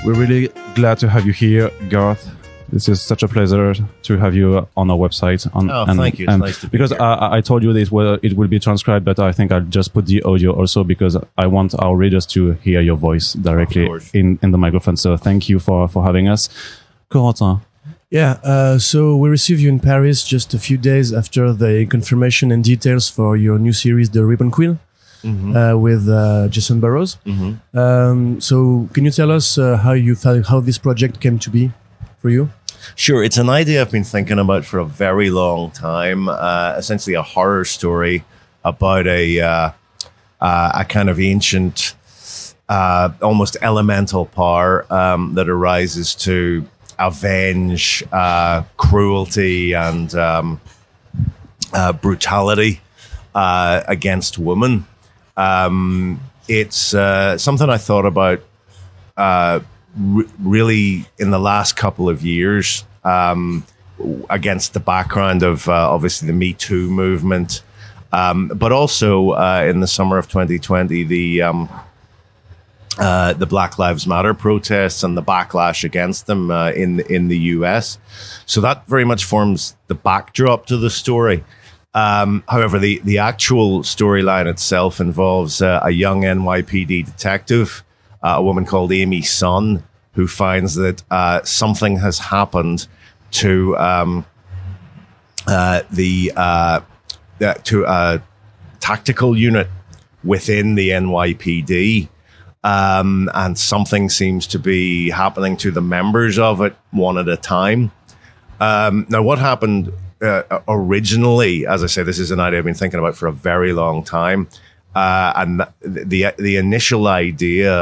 We're really glad to have you here, Garth. This is such a pleasure to have you on our website. Thank you. It's nice to be because here. I told you this, well, it will be transcribed, but I think I'll just put the audio also because I want our readers to hear your voice directly in the microphone. So thank you for having us. Corentin. Yeah, so we received you in Paris just a few days after the confirmation and details for your new series, The Ribbon Queen, with Jason Burrows. So can you tell us how this project came to be for you? Sure, it's an idea I've been thinking about for a very long time. Essentially, a horror story about a kind of ancient, almost elemental power that arises to avenge cruelty and brutality against women. It's something I thought about really in the last couple of years, against the background of obviously the Me Too movement, but also in the summer of 2020, the Black Lives Matter protests and the backlash against them in the US. So that very much forms the backdrop to the story. However, the actual storyline itself involves a young NYPD detective, a woman called Amy Sun, who finds that something has happened to a tactical unit within the NYPD, and something seems to be happening to the members of it one at a time. Now, what happened originally, as I say, this is an idea I've been thinking about for a very long time. And the initial idea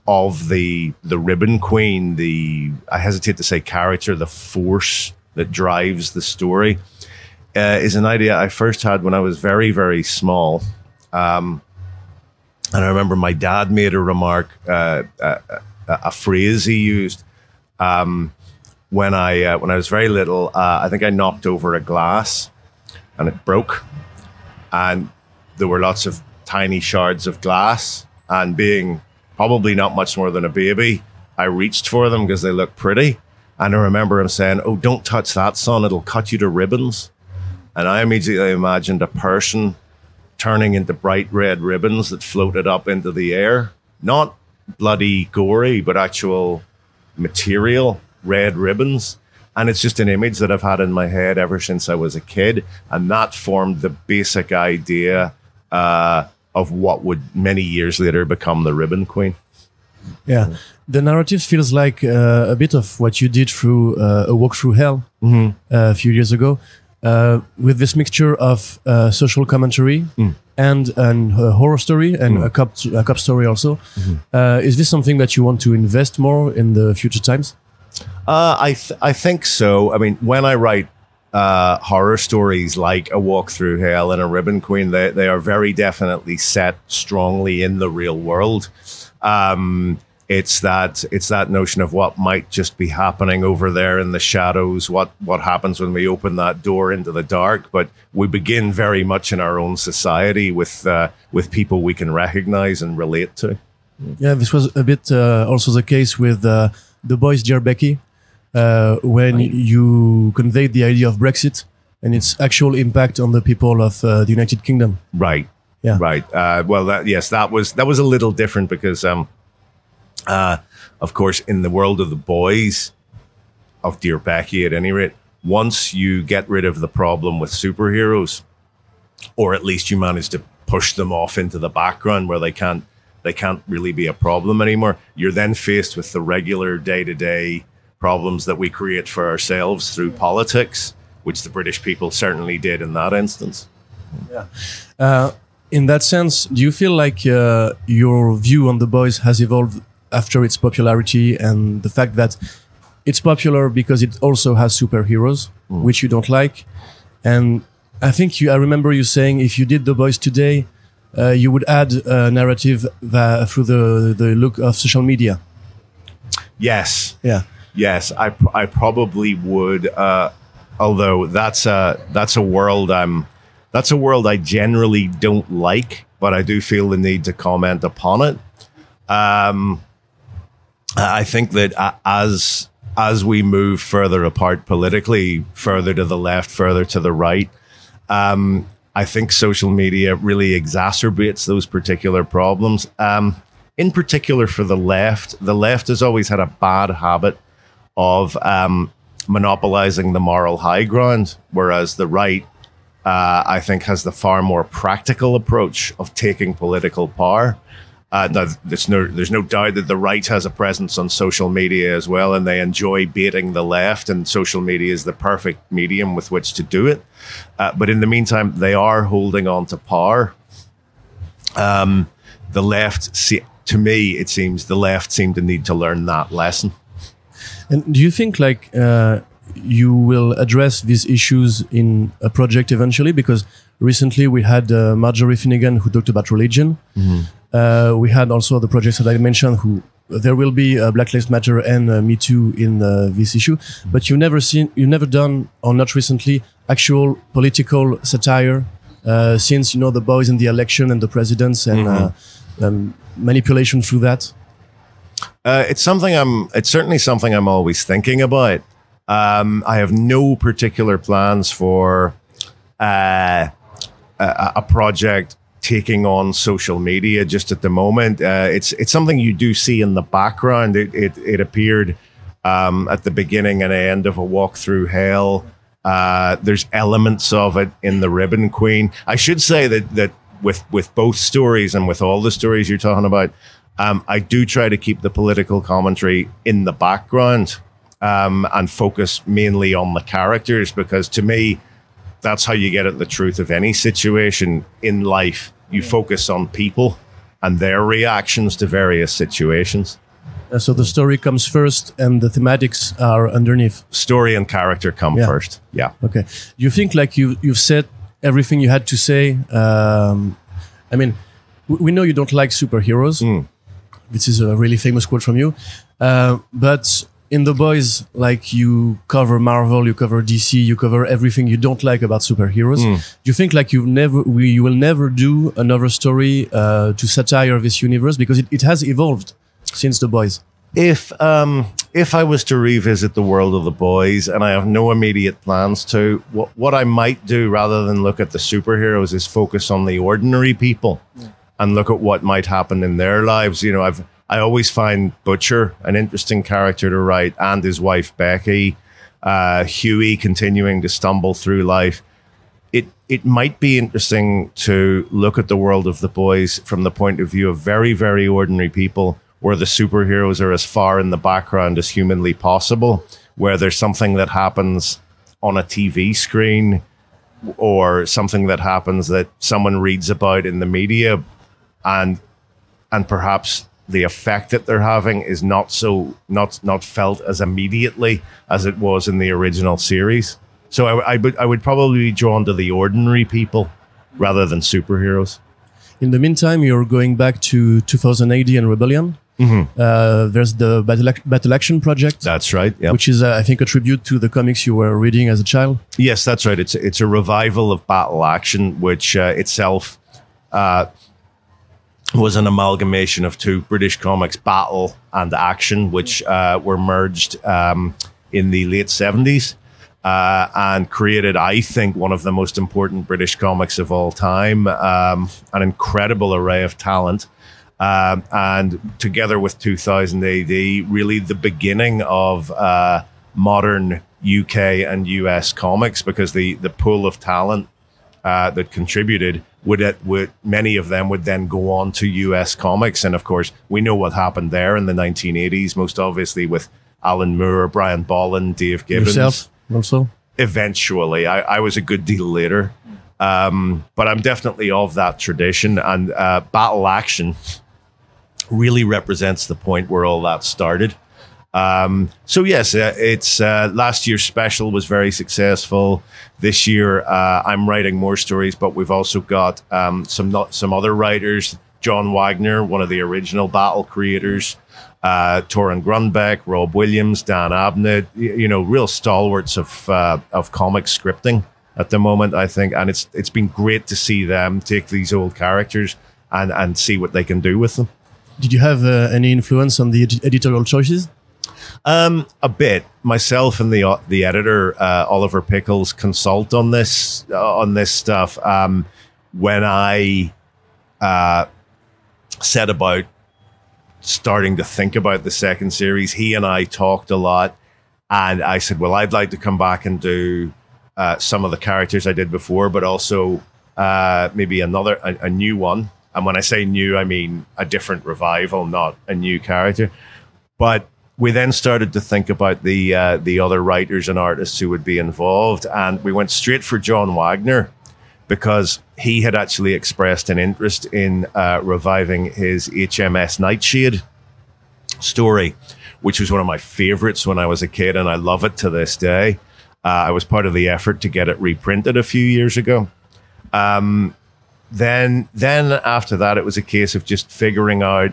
of the Ribbon Queen, I hesitate to say character, the force that drives the story, is an idea I first had when I was very, very small. And I remember my dad made a remark, a phrase he used when I was very little. I think I knocked over a glass and it broke, and there were lots of tiny shards of glass, and being probably not much more than a baby, I reached for them because they looked pretty. And I remember him saying, "Oh, don't touch that, son, it'll cut you to ribbons." And I immediately imagined a person turning into bright red ribbons that floated up into the air. Not bloody gory, but actual material red ribbons. And it's just an image that I've had in my head ever since I was a kid. And that formed the basic idea of what would many years later become the Ribbon Queen. Yeah, the narrative feels like a bit of what you did through A Walk Through Hell a few years ago, with this mixture of social commentary and a horror story and a cop story also. Is this something that you want to invest more in the future times? I think so. I mean, when I write horror stories like A Walk Through Hell and A Ribbon Queen, they are very definitely set strongly in the real world. It's that notion of what might just be happening over there in the shadows, what happens when we open that door into the dark. But we begin very much in our own society with people we can recognize and relate to. Yeah, this was a bit also the case with The Boys, Dear Becky, when you conveyed the idea of Brexit and its actual impact on the people of the United Kingdom. Right. Yeah. Right. Well, that was a little different because, of course, in the world of The Boys, of Dear Becky, at any rate, once you get rid of the problem with superheroes, or at least you manage to push them off into the background where they can't really be a problem anymore, you're then faced with the regular day-to-day problems that we create for ourselves through politics, which the British people certainly did in that instance. Yeah. In that sense, do you feel like your view on The Boys has evolved after its popularity and the fact that it's popular because it also has superheroes, which you don't like? And I think I remember you saying if you did The Boys today, you would add a narrative through the look of social media. Yes. Yeah. Yes, I probably would. Although that's a world I generally don't like, but I do feel the need to comment upon it. I think that as we move further apart politically, further to the left, further to the right, I think social media really exacerbates those particular problems. In particular for the left has always had a bad habit of monopolizing the moral high ground, whereas the right, I think, has the far more practical approach of taking political power. Now, there's no doubt that the right has a presence on social media as well, and they enjoy baiting the left, and social media is the perfect medium with which to do it. But in the meantime, they are holding on to power. The left, to me, it seems the left seem to need to learn that lesson. And do you think like you will address these issues in a project eventually? Because recently we had Marjorie Finnegan who talked about religion. We had also the projects that I mentioned who there will be Black Lives Matter and Me Too in this issue, but you've never done, or not recently, actual political satire since, you know, the boys in the election and the presidents and manipulation through that. It's certainly something I'm always thinking about. I have no particular plans for a project taking on social media just at the moment. It's something you do see in the background. It appeared at the beginning and end of A Walk Through Hell. There's elements of it in The Ribbon Queen. I should say that with both stories and with all the stories you're talking about, I do try to keep the political commentary in the background and focus mainly on the characters, because to me, that's how you get at the truth of any situation in life. You focus on people and their reactions to various situations. So the story comes first and the thematics are underneath. Story and character come first. Yeah. Okay. Do you think like you've said everything you had to say? I mean, we know you don't like superheroes. This is a really famous quote from you. But in The Boys, like, you cover Marvel, you cover DC, you cover everything you don't like about superheroes. Do you think like you will never do another story to satire this universe, because it has evolved since The Boys? If I was to revisit the world of The Boys, and I have no immediate plans to, what I might do rather than look at the superheroes is focus on the ordinary people and look at what might happen in their lives. You know, I always find Butcher an interesting character to write, and his wife Becky, Huey continuing to stumble through life. It might be interesting to look at the world of The Boys from the point of view of very, very ordinary people, where the superheroes are as far in the background as humanly possible, where there's something that happens on a TV screen or something that happens that someone reads about in the media, and perhaps the effect that they're having is not felt as immediately as it was in the original series. So I would probably be drawn to the ordinary people rather than superheroes. In the meantime, you're going back to 2000 AD and Rebellion. There's the Battle Action Project. That's right. Yep. Which is, I think, a tribute to the comics you were reading as a child. Yes, that's right. It's a revival of Battle Action, which itself was an amalgamation of two British comics, Battle and Action, which were merged in the late 70s and created, I think, one of the most important British comics of all time, an incredible array of talent. And together with 2000 AD, really the beginning of modern UK and US comics, because the pool of talent that contributed would many of them would then go on to US comics. And of course, we know what happened there in the 1980s, most obviously with Alan Moore, Brian Bolland, Dave Gibbons. Yourself also? Eventually. I was a good deal later. But I'm definitely of that tradition. And Battle Action really represents the point where all that started. So yes, it's last year's special was very successful. This year, I'm writing more stories, but we've also got some other writers. John Wagner, one of the original Battle creators, Torrin Grunbeck, Rob Williams, Dan Abnett, you know, real stalwarts of comic scripting at the moment, I think. And it's been great to see them take these old characters and see what they can do with them. Did you have any influence on the editorial choices? A bit. Myself and the editor, Oliver Pickles, consult on this stuff. When I set about starting to think about the second series, he and I talked a lot, and I said, well, I'd like to come back and do some of the characters I did before, but also maybe a new one. And when I say new, I mean a different revival, not a new character. But we then started to think about the other writers and artists who would be involved, and we went straight for John Wagner, because he had actually expressed an interest in reviving his HMS Nightshade story, which was one of my favorites when I was a kid, and I love it to this day. I was part of the effort to get it reprinted a few years ago. Then after that, it was a case of just figuring out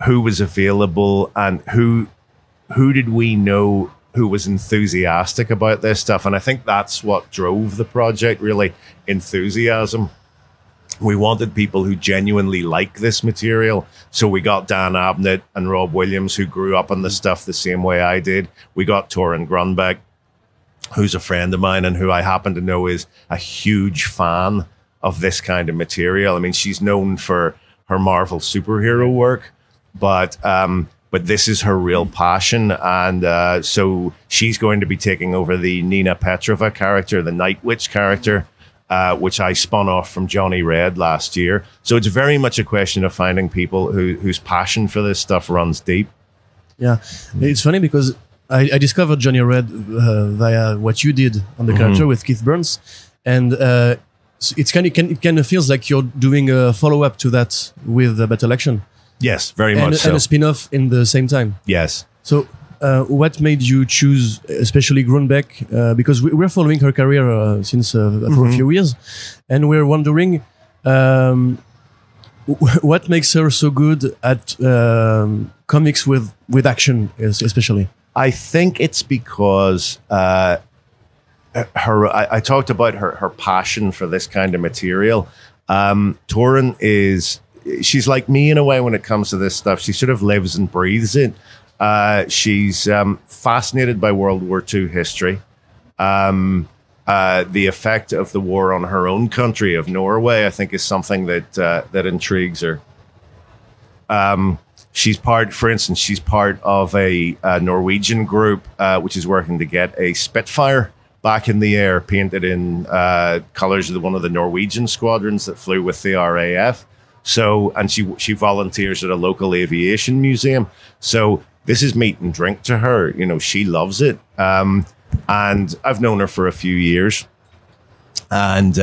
who was available and who did we know who was enthusiastic about this stuff. And I think that's what drove the project, really, enthusiasm. We wanted people who genuinely like this material. So we got Dan Abnett and Rob Williams, who grew up on the stuff the same way I did. We got Torrin Grunbeck, who's a friend of mine and who I happen to know is a huge fan of this kind of material. I mean, she's known for her Marvel superhero work, but this is her real passion. And so she's going to be taking over the Nina Petrova character, the Night Witch character, which I spun off from Johnny Red last year. So it's very much a question of finding people whose passion for this stuff runs deep. Yeah, it's funny because I discovered Johnny Red via what you did on the character with Keith Burns. And it kind of feels like you're doing a follow-up to that with Battle Action. Yes, very much so. And a spin-off in the same time. Yes. So what made you choose, especially Grunbeck? Because we're following her career since for a few years, and we're wondering what makes her so good at comics with action, especially. I think it's because I talked about her passion for this kind of material. Torrin she's like me in a way when it comes to this stuff. She sort of lives and breathes it. She's fascinated by World War II history. The effect of the war on her own country of Norway, I think, is something that intrigues her. She's part of a Norwegian group which is working to get a Spitfire back in the air, painted in colors of one of the Norwegian squadrons that flew with the RAF. So, and she volunteers at a local aviation museum. So this is meat and drink to her. You know, she loves it. And I've known her for a few years. And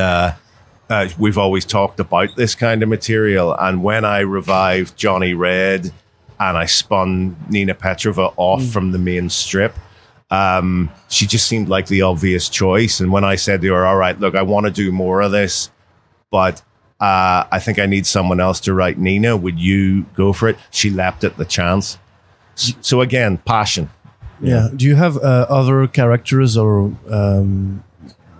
we've always talked about this kind of material. And when I revived Johnny Red and I spun Nina Petrova off from the main strip, she just seemed like the obvious choice. And when I said to her, all right, look, I want to do more of this, but I think I need someone else to write Nina. Would you go for it? She leapt at the chance. So again, passion. Yeah. Do you have other characters or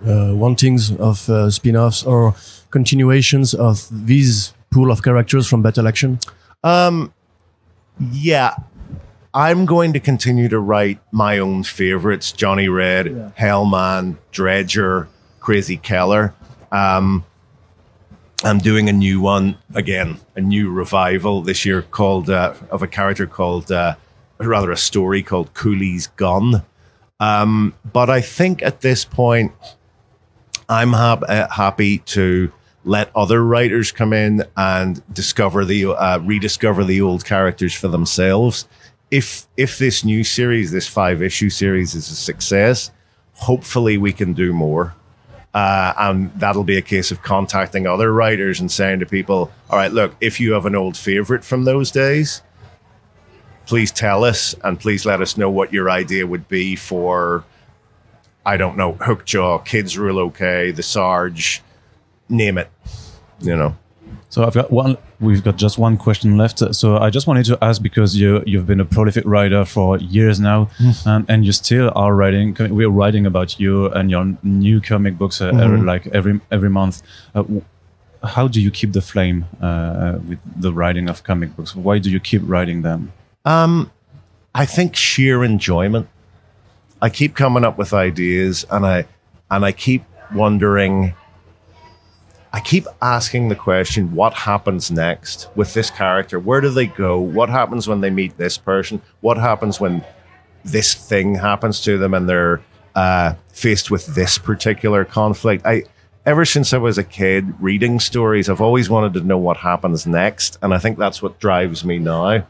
wantings of spin-offs or continuations of these pool of characters from Battle Action? Yeah. I'm going to continue to write my own favorites: Johnny Red, Hellman, Dredger, Crazy Keller. I'm doing a new one, again, a new revival this year called of a character called, rather a story called Cooley's Gun. But I think at this point, I'm happy to let other writers come in and rediscover the old characters for themselves. If this new series, this 5-issue series, is a success, hopefully we can do more. And that'll be a case of contacting other writers and saying to people, all right, look, if you have an old favorite from those days, please tell us, and please let us know what your idea would be for, I don't know, Hookjaw, Kids Rule OK, The Sarge, name it, you know. So we've got just one question left. So I just wanted to ask, because you've been a prolific writer for years now, and you still are writing. We're writing about you and your new comic books like every month. how do you keep the flame with the writing of comic books? Why do you keep writing them? I think sheer enjoyment. I keep coming up with ideas, and I keep wondering. I keep asking the question, what happens next with this character? Where do they go? What happens when they meet this person? What happens when this thing happens to them and they're faced with this particular conflict? Ever since I was a kid reading stories, I've always wanted to know what happens next. And I think that's what drives me now.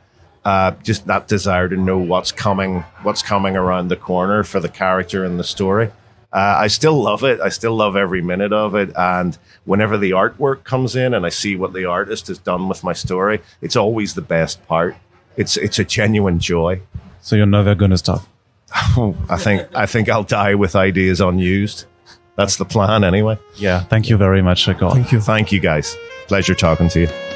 Just that desire to know what's coming around the corner for the character in the story. I still love it. I still love every minute of it. And whenever the artwork comes in and I see what the artist has done with my story, it's always the best part. It's a genuine joy. So you're never going to stop? I think I'll die with ideas unused. That's the plan anyway. Yeah. Thank you very much, Garth. Thank you. Thank you, guys. Pleasure talking to you.